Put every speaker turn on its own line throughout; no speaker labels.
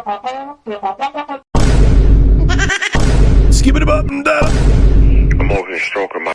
Skip it up and down.
I'm over here stroking my.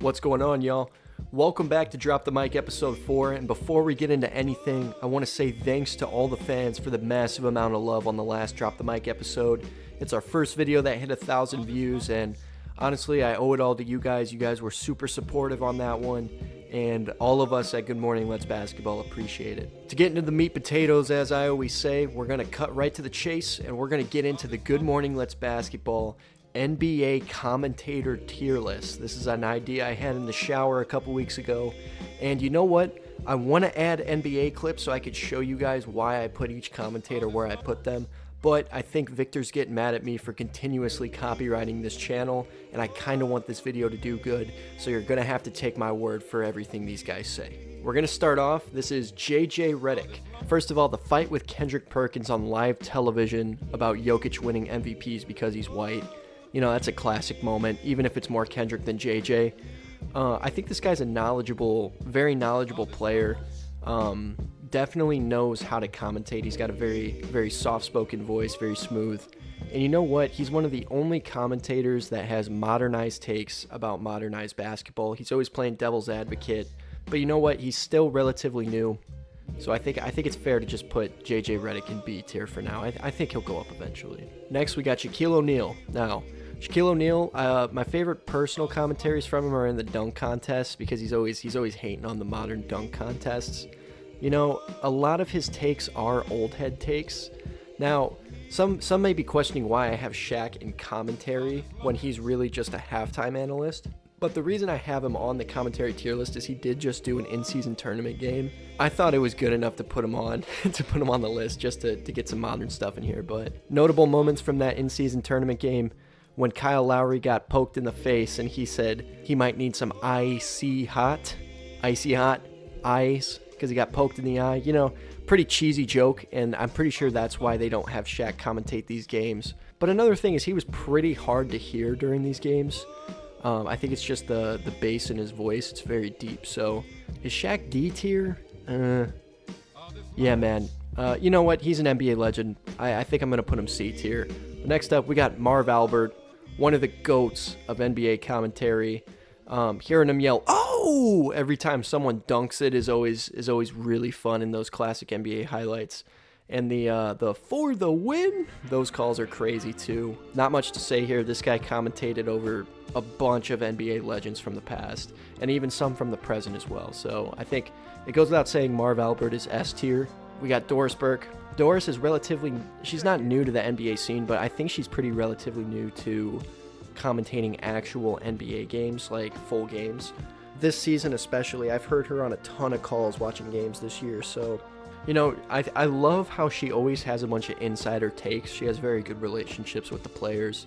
What's going on, y'all? Welcome back to Drop the Mic episode 4, and before we get into anything, I want to say thanks to all the fans for the massive amount of love on the last Drop the Mic episode. It's our first video that hit 1,000 views, and honestly, I owe it all to you guys. You guys were super supportive on that one, and all of us at Good Morning Let's Basketball appreciate it. To get into the meat potatoes, as I always say, we're going to cut right to the chase, and we're going to get into the Good Morning Let's Basketball NBA commentator tier list. This is an idea I had in the shower a couple weeks ago, and you know what? I want to add NBA clips so I could show you guys why I put each commentator where I put them, but I think Victor's getting mad at me for continuously copywriting this channel, and I kind of want this video to do good, so you're going to have to take my word for everything these guys say. We're going to start off. This is JJ Redick. First of all, the fight with Kendrick Perkins on live television about Jokic winning MVPs because he's white. You know, that's a classic moment, even if it's more Kendrick than JJ. I think this guy's a knowledgeable, very knowledgeable player. Definitely knows how to commentate. He's got a very, very soft-spoken voice, very smooth. And you know what? He's one of the only commentators that has modernized takes about modernized basketball. He's always playing devil's advocate. But you know what? He's still relatively new. So I think it's fair to just put JJ Redick in B tier for now. I think he'll go up eventually. Next, we got Shaquille O'Neal. Now, Shaquille O'Neal, my favorite personal commentaries from him are in the dunk contests because he's always hating on the modern dunk contests. You know, a lot of his takes are old head takes. Now, some may be questioning why I have Shaq in commentary when he's really just a halftime analyst. But the reason I have him on the commentary tier list is he did just do an in-season tournament game. I thought it was good enough to put him on the list just to get some modern stuff in here. But notable moments from that in-season tournament game: when Kyle Lowry got poked in the face and he said he might need some icy hot eyes because he got poked in the eye. You know, pretty cheesy joke, and I'm pretty sure that's why they don't have Shaq commentate these games. But another thing is he was pretty hard to hear during these games. I think it's just the bass in his voice. It's very deep. So is Shaq D tier? Yeah, man. You know what? He's an NBA legend. I think I'm going to put him C tier. Next up, we got Marv Albert, one of the GOATs of NBA commentary. Hearing him yell "Oh!" every time someone dunks it is always really fun in those classic NBA highlights. And the "for the win," those calls are crazy too. Not much to say here. This guy commentated over a bunch of NBA legends from the past, and even some from the present as well. So I think it goes without saying Marv Albert is S tier. We got Doris Burke. Doris is she's not new to the NBA scene, but I think she's pretty relatively new to commentating actual NBA games, like full games. This season especially, I've heard her on a ton of calls watching games this year, so you know, I love how she always has a bunch of insider takes. She has very good relationships with the players,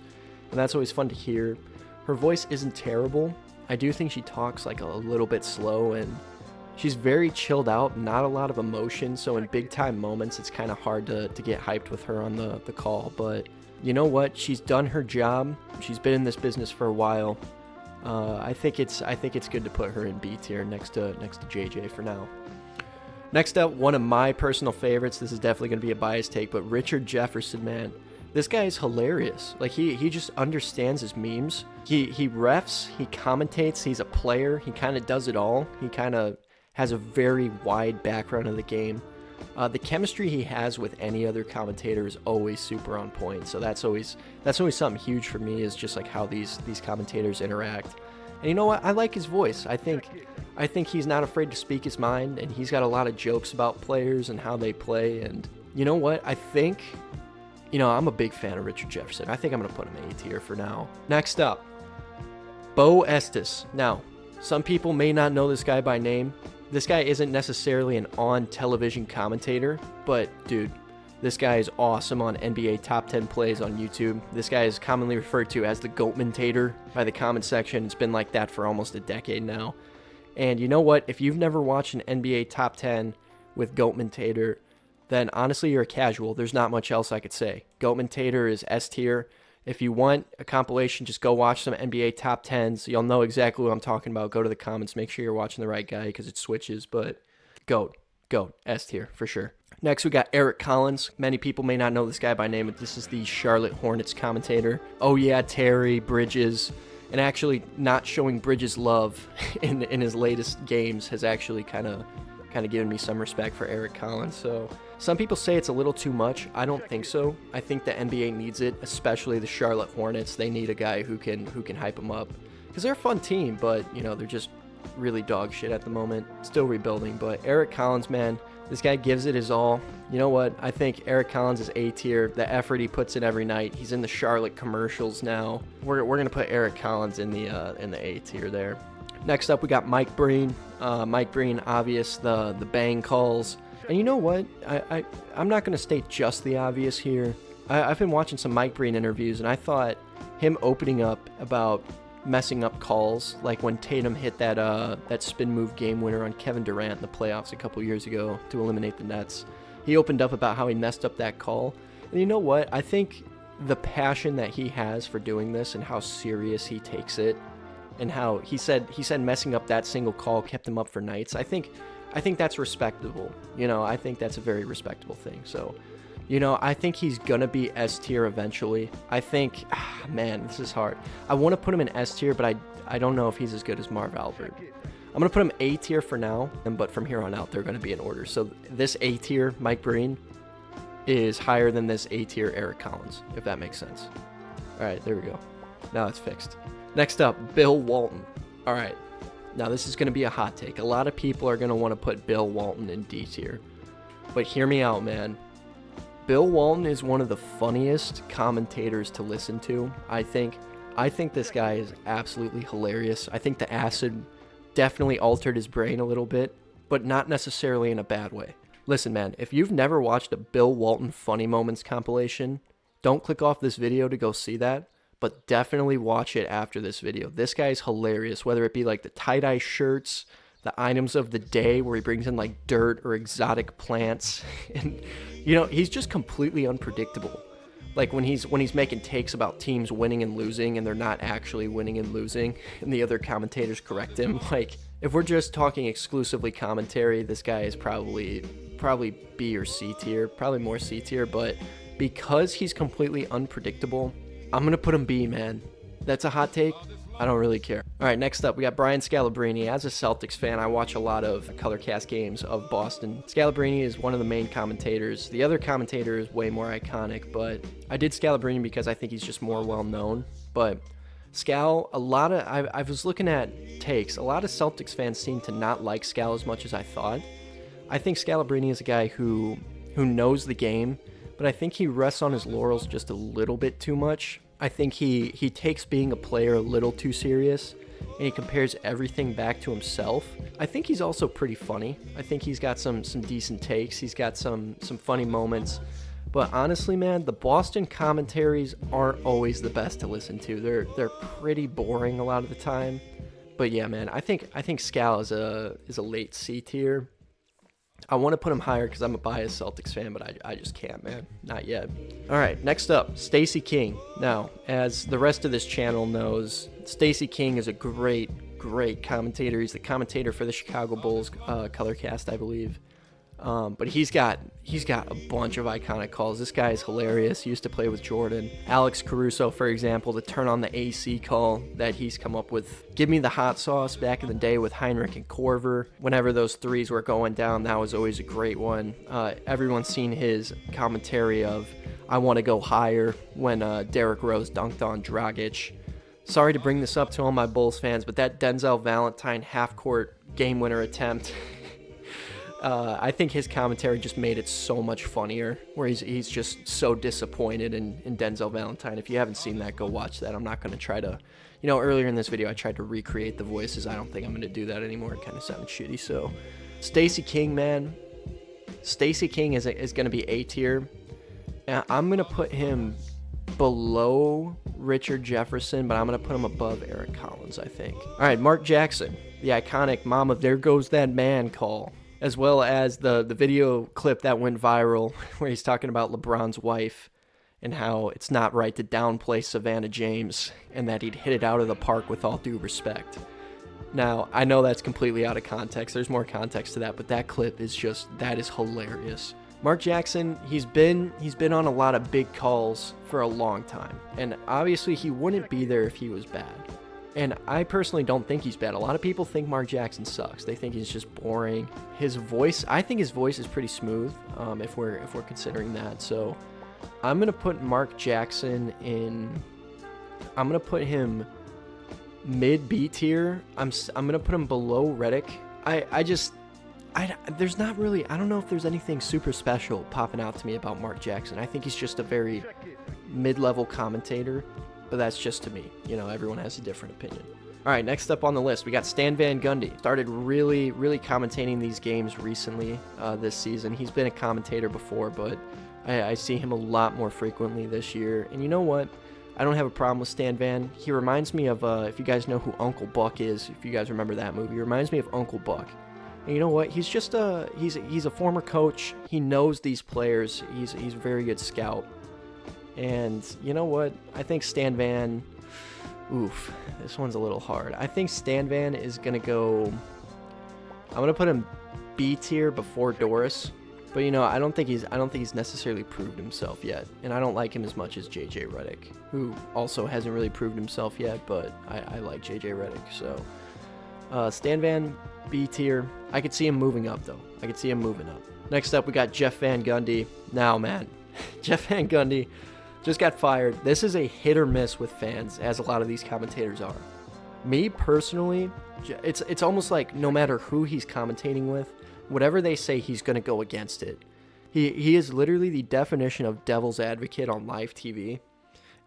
and that's always fun to hear. Her voice isn't terrible. I do think she talks like a little bit slow, and she's very chilled out, not a lot of emotion, so in big-time moments, it's kind of hard to get hyped with her on the call. But you know what? She's done her job. She's been in this business for a while. I think it's good to put her in B tier next to JJ for now. Next up, one of my personal favorites. This is definitely going to be a biased take, but Richard Jefferson, man. This guy is hilarious. Like, he just understands his memes. He refs, he commentates, he's a player. He kind of does it all. He kind of has a very wide background of the game. The chemistry he has with any other commentator is always super on point. So that's always something huge for me, is just like how these commentators interact. And you know what? I like his voice. I think he's not afraid to speak his mind, and he's got a lot of jokes about players and how they play. And you know what? I think, you know, I'm a big fan of Richard Jefferson. I think I'm going to put him A tier for now. Next up, Bo Estes. Now, some people may not know this guy by name. This guy isn't necessarily an on-television commentator, but dude, this guy is awesome on NBA Top 10 Plays on YouTube. This guy is commonly referred to as the Commentator by the comment section. It's been like that for almost a decade now. And you know what? If you've never watched an NBA Top 10 with Commentator, then honestly, you're a casual. There's not much else I could say. Commentator is S tier. If you want a compilation, just go watch some NBA top 10s. You'll know exactly what I'm talking about. Go to the comments. Make sure you're watching the right guy because it switches. But GOAT, S tier for sure. Next, we got Eric Collins. Many people may not know this guy by name, but this is the Charlotte Hornets commentator. Oh yeah, Terry, Bridges. And actually not showing Bridges love in his latest games has actually kind of given me some respect for Eric Collins. So some people say it's a little too much. I don't think so. I think the NBA needs it, especially the Charlotte Hornets. They need a guy who can hype them up because they're a fun team, but they're just really dog shit at the moment. Still rebuilding, but Eric Collins, man, this guy gives it his all. You know what? I think Eric Collins is A tier. The effort he puts in every night. He's in the Charlotte commercials now. We're gonna put Eric Collins in the A tier there. Next up, we got Mike Breen. Mike Breen, obvious, the bang calls. And you know what? I'm not gonna state just the obvious here. I've been watching some Mike Breen interviews, and I thought him opening up about messing up calls, like when Tatum hit that spin move game winner on Kevin Durant in the playoffs a couple years ago to eliminate the Nets. He opened up about how he messed up that call. And you know what? I think the passion that he has for doing this and how serious he takes it, and how he said messing up that single call kept him up for nights. I think that's respectable. I think that's a very respectable thing. So, I think he's gonna be S tier eventually. I think, man, this is hard. I want to put him in S tier, but I don't know if he's as good as Marv Albert. I'm gonna put him A tier for now, but from here on out, they're gonna be in order. So this A tier Mike Breen is higher than this A tier Eric Collins, if that makes sense. All right, there we go. Now it's fixed. Next up, Bill Walton. All right, now this is gonna be a hot take. A lot of people are gonna want to put Bill Walton in D tier, but hear me out, man. Bill Walton is one of the funniest commentators to listen to. I think this guy is absolutely hilarious. I think the acid definitely altered his brain a little bit, but not necessarily in a bad way. Listen, man, if you've never watched a Bill Walton Funny Moments compilation, don't click off this video to go see that, but definitely watch it after this video. This guy's hilarious, whether it be like the tie-dye shirts, the items of the day where he brings in like dirt or exotic plants, and he's just completely unpredictable. Like when he's making takes about teams winning and losing and they're not actually winning and losing, and the other commentators correct him. Like if we're just talking exclusively commentary, this guy is probably B or C tier, probably more C tier, but because he's completely unpredictable, I'm gonna put him B, man. That's a hot take. I don't really care. All right, next up, we got Brian Scalabrine. As a Celtics fan, I watch a lot of Colorcast games of Boston. Scalabrine is one of the main commentators. The other commentator is way more iconic, but I did Scalabrine because I think he's just more well-known. But Scal, I was looking at takes. A lot of Celtics fans seem to not like Scal as much as I thought. I think Scalabrine is a guy who knows the game, but I think he rests on his laurels just a little bit too much. I think he takes being a player a little too serious, and he compares everything back to himself. I think he's also pretty funny. I think he's got some decent takes. He's got some funny moments. But honestly, man, the Boston commentaries aren't always the best to listen to. They're pretty boring a lot of the time. But yeah, man, I think Scal is a late C tier. I want to put him higher because I'm a biased Celtics fan, but I just can't, man. Not yet. All right, next up, Stacey King. Now, as the rest of this channel knows, Stacey King is a great commentator. He's the commentator for the Chicago Bulls Colorcast, I believe. But he's got a bunch of iconic calls. This guy is hilarious. He used to play with Jordan. Alex Caruso, for example, to turn on the AC call that he's come up with. Give me the hot sauce back in the day with Heinrich and Korver. Whenever those threes were going down, that was always a great one. Everyone's seen his commentary of I want to go higher when Derrick Rose dunked on Dragic. Sorry to bring this up to all my Bulls fans, but that Denzel Valentine half-court game winner attempt... I think his commentary just made it so much funnier, where he's just so disappointed in Denzel Valentine. If you haven't seen that, go watch that. I'm not going to try to, earlier in this video, I tried to recreate the voices. I don't think I'm going to do that anymore. It kind of sounded shitty. So, Stacey King, man. Stacey King is going to be A tier. I'm going to put him below Richard Jefferson, but I'm going to put him above Eric Collins, I think. All right, Mark Jackson, the iconic "Mama, there goes that man" call, as well as the video clip that went viral where he's talking about LeBron's wife and how it's not right to downplay Savannah James and that he'd hit it out of the park with all due respect. Now, I know that's completely out of context. There's more context to that, but that clip is that is hilarious. Mark Jackson, he's been on a lot of big calls for a long time, and obviously he wouldn't be there if he was bad. And I personally don't think he's bad. A lot of people think Mark Jackson sucks. They think he's just boring. His voice, I think his voice is pretty smooth, if we're considering that. So I'm gonna put Mark Jackson in. I'm gonna put him mid B tier. I'm gonna put him below Reddick. There's not really, I don't know if there's anything super special popping out to me about Mark Jackson. I think he's just a very mid-level commentator, but that's just to me. You know, everyone has a different opinion. All right, next up on the list, we got Stan Van Gundy. Started really commentating these games recently this season. He's been a commentator before, but I see him a lot more frequently this year. And you know what? I don't have a problem with Stan Van. He reminds me of, if you guys know who Uncle Buck is, if you guys remember that movie, he reminds me of Uncle Buck. And you know what? He's just he's a former coach. He knows these players. He's a very good scout. And you know what? I think Stan Van, this one's a little hard. I think Stan Van is gonna go. I'm gonna put him B tier before Doris. But you know, I don't think he's necessarily proved himself yet, and I don't like him as much as JJ Redick, who also hasn't really proved himself yet. But I like JJ Redick, so Stan Van B tier. I could see him moving up though. Next up, we got Jeff Van Gundy. Now, man, Jeff Van Gundy just got fired. This is a hit or miss with fans, as a lot of these commentators are. Me personally, it's almost like no matter who he's commentating with, whatever they say, he's going to go against it. He is literally the definition of devil's advocate on live TV.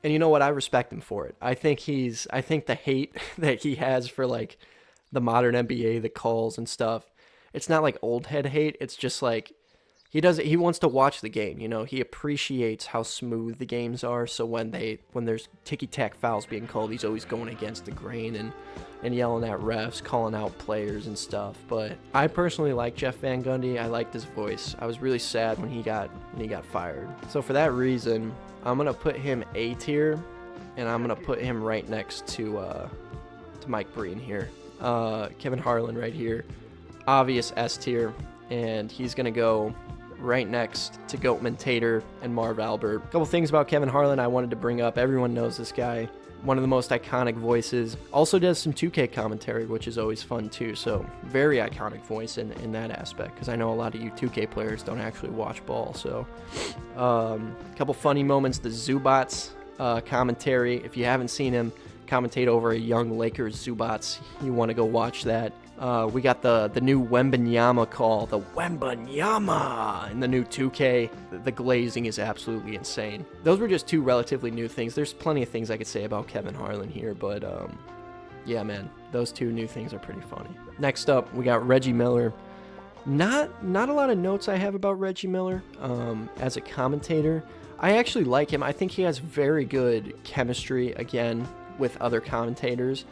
And you know what? I respect him for it. I think the hate that he has for like the modern NBA, the calls and stuff, it's not like old head hate. It's just like he wants to watch the game, you know. He appreciates how smooth the games are. So when there's ticky-tack fouls being called, he's always going against the grain and yelling at refs, calling out players and stuff. But I personally like Jeff Van Gundy. I liked his voice. I was really sad when he got fired. So for that reason, I'm gonna put him A tier, and I'm gonna put him right next to Mike Breen here. Kevin Harlan right here, obvious S tier, and he's gonna go right next to Commentator and Marv Albert. A couple things about Kevin Harlan I wanted to bring up. Everyone knows this guy. One of the most iconic voices. Also does some 2K commentary, which is always fun too. So very iconic voice in that aspect, because I know a lot of you 2K players don't actually watch ball. So a couple funny moments. The Zubats commentary. If you haven't seen him commentate over a young Lakers Zubats, you want to go watch that. We got the new Wembanyama call, the Wembanyama in the new 2K. The glazing is absolutely insane. Those were just two relatively new things. There's plenty of things I could say about Kevin Harlan here, but yeah, man, those two new things are pretty funny. Next up, we got Reggie Miller. Not a lot of notes I have about Reggie Miller as a commentator. I actually like him. I think he has very good chemistry, again, with other commentators.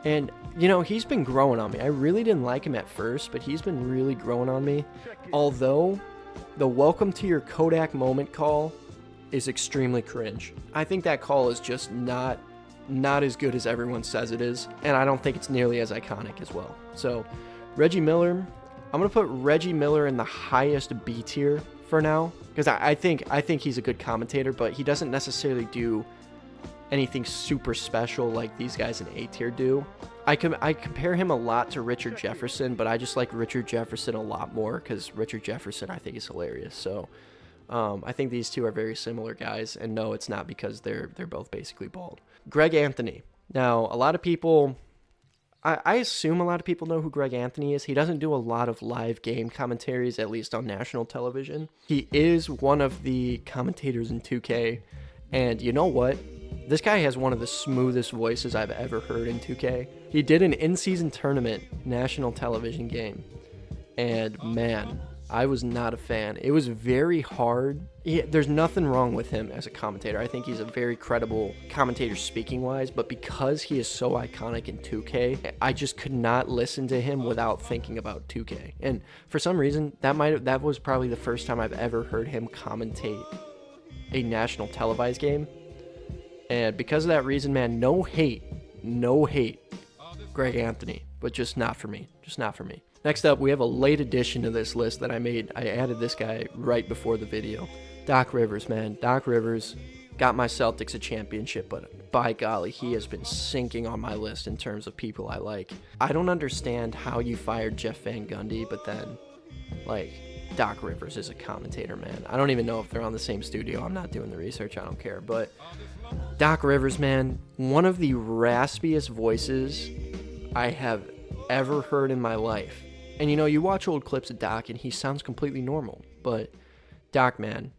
And, you know, he's been growing on me. I really didn't like him at first, but he's been really growing on me. Although, the welcome to your Kodak moment call is extremely cringe. I think that call is just not as good as everyone says it is. And I don't think it's nearly as iconic as well. So, Reggie Miller, I'm going to put Reggie Miller in the highest B tier for now. Because I think he's a good commentator, but he doesn't necessarily do anything super special like these guys in A tier do. I compare him a lot to Richard Jefferson, but I just like Richard Jefferson a lot more because Richard Jefferson I think is hilarious. So I think these two are very similar guys, and no, it's not because they're both basically bald. Greg Anthony. Now, a lot of people, I assume a lot of people know who Greg Anthony is. He doesn't do a lot of live game commentaries, at least on national television. He is one of the commentators in 2K, and you know what? This guy has one of the smoothest voices I've ever heard in 2K. He did an in-season tournament national television game, and man, I was not a fan. It was very hard. There's nothing wrong with him as a commentator. I think he's a very credible commentator speaking-wise, but because he is so iconic in 2K, I just could not listen to him without thinking about 2K. And for some reason, that was probably the first time I've ever heard him commentate a national televised game. And because of that reason, man, no hate, Greg Anthony, but just not for me. Just not for me. Next up, we have a late addition to this list that I made. I added this guy right before the video. Doc Rivers, man. Doc Rivers got my Celtics a championship, but by golly, he has been sinking on my list in terms of people I like. I don't understand how you fired Jeff Van Gundy, but then, like, Doc Rivers is a commentator, man. I don't even know if they're on the same studio. I'm not doing the research. I don't care. But Doc Rivers, man, one of the raspiest voices I have ever heard in my life. And, you know, you watch old clips of Doc, and he sounds completely normal. But Doc, man,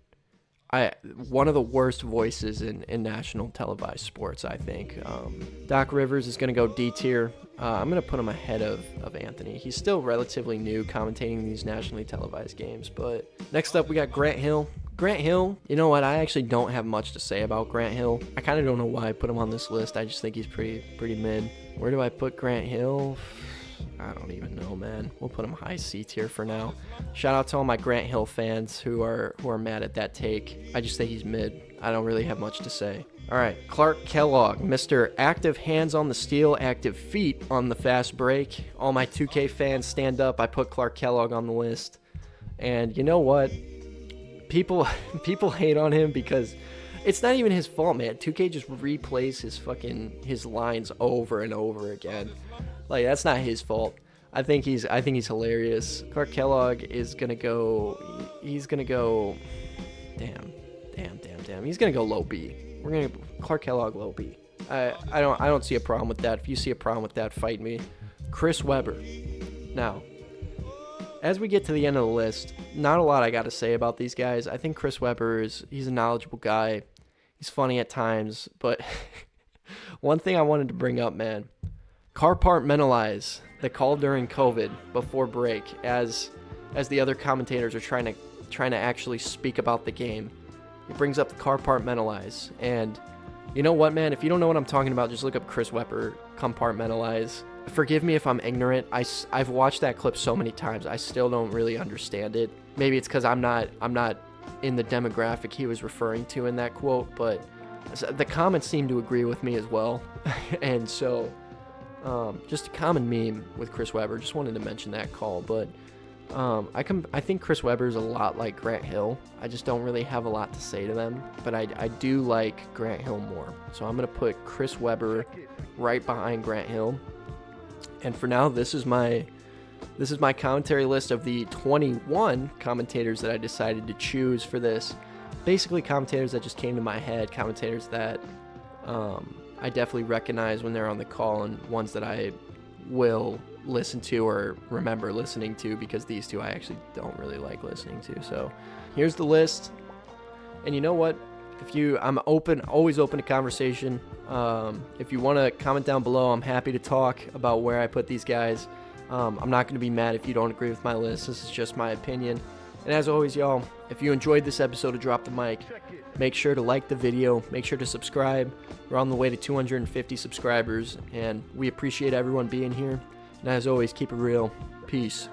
one of the worst voices in national televised sports, I think. Doc Rivers is going to go D tier. I'm going to put him ahead of Anthony. He's still relatively new commentating these nationally televised games. But next up, we got Grant Hill. Grant Hill, you know what? I actually don't have much to say about Grant Hill. I kind of don't know why I put him on this list. I just think he's pretty mid. Where do I put Grant Hill? I don't even know, man. We'll put him high C tier for now. Shout out to all my Grant Hill fans who are mad at that take. I just think he's mid. I don't really have much to say. All right, Clark Kellogg, Mr. Active Hands on the Steel, Active Feet on the Fast Break. All my 2K fans stand up. I put Clark Kellogg on the list. And you know what? People hate on him because it's not even his fault, man. 2K just replays his lines over and over again. Like, that's not his fault. I think he's hilarious. Clark Kellogg is gonna go. He's gonna go. Damn. He's gonna go low B. We're gonna Clark Kellogg low B. I don't see a problem with that. If you see a problem with that, fight me. Chris Webber. Now, as we get to the end of the list, not a lot I got to say about these guys. I think Chris Webber he's a knowledgeable guy. He's funny at times, but one thing I wanted to bring up, man. Compartmentalize the call during COVID before break as the other commentators are trying to actually speak about the game. It brings up the compartmentalize. And you know what, man? If you don't know what I'm talking about, just look up Chris Webber compartmentalize. Forgive me if I'm ignorant. I've watched that clip so many times. I still don't really understand it. Maybe it's because I'm not in the demographic he was referring to in that quote, but the comments seem to agree with me as well. And so just a common meme with Chris Webber. Just wanted to mention that call, but I think Chris Webber is a lot like Grant Hill. I just don't really have a lot to say to them, but I do like Grant Hill more. So I'm gonna put Chris Webber right behind Grant Hill. And for now, this is my commentary list of the 21 commentators that I decided to choose for this. Basically, commentators that just came to my head, commentators that I definitely recognize when they're on the call, and ones that I will listen to or remember listening to, because these two I actually don't really like listening to. So here's the list. And you know what? I'm always open to conversation. If you want to comment down below, I'm happy to talk about where I put these guys. I'm not going to be mad if you don't agree with my list. This is just my opinion. And as always, y'all, if you enjoyed this episode of Drop the Mic, make sure to like the video. Make sure to subscribe. We're on the way to 250 subscribers, and we appreciate everyone being here. And as always, keep it real. Peace.